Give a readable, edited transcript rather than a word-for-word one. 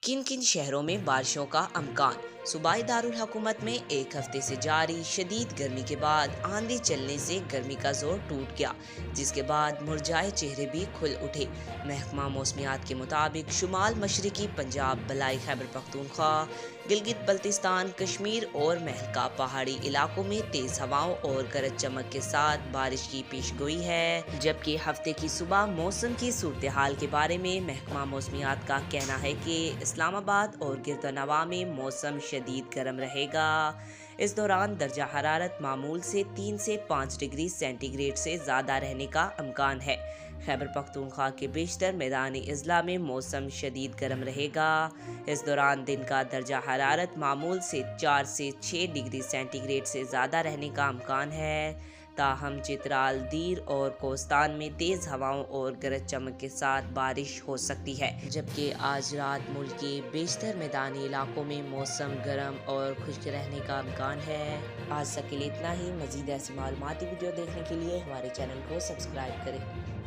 किन किन शहरों में बारिशों का अमकान। सूबाई दारुल हुकूमत में एक हफ्ते से जारी शदीद गर्मी के बाद आंधी चलने से गर्मी का जोर टूट गया, जिसके बाद मुरझाए चेहरे भी खुल उठे। महकमा मौसमियात के मुताबिक शुमाल मशरकी पंजाब, बलाई खैबर पख्तूनख्वा, गिलगित बल्तिस्तान, कश्मीर और महलका पहाड़ी इलाकों में तेज हवाओं और गरज चमक के साथ बारिश की पेशगोई है। जबकि हफ्ते की सुबह मौसम की सूरत हाल के बारे में महकमा मौसमियात का कहना है कि इस्लामाबाद और गिरदनवा में मौसम शदीद गर्म रहेगा। इस दौरान दर्जा हरारत मामूल से 3 से 5 डिग्री सेंटीग्रेड से ज़्यादा रहने का इम्कान है। खैबर पख्तूनख्वा के बेशतर मैदानी अजला में मौसम शदीद गर्म रहेगा। इस दौरान दिन का दर्जा हरारत मामूल से 4 से 6 डिग्री सेंटीग्रेड से ज़्यादा रहने का इम्कान है। ताहम चित्राल, दीर और कोस्तान में तेज़ हवाओं और गरज चमक के साथ बारिश हो सकती है। जबकि आज रात मुल्क के बेशतर मैदानी इलाकों में मौसम गर्म और खुश्क रहने का इम्कान है। आज तक के लिए इतना ही। मज़ीद ऐसी मालूमाती वीडियो देखने के लिए हमारे चैनल को सब्सक्राइब करें।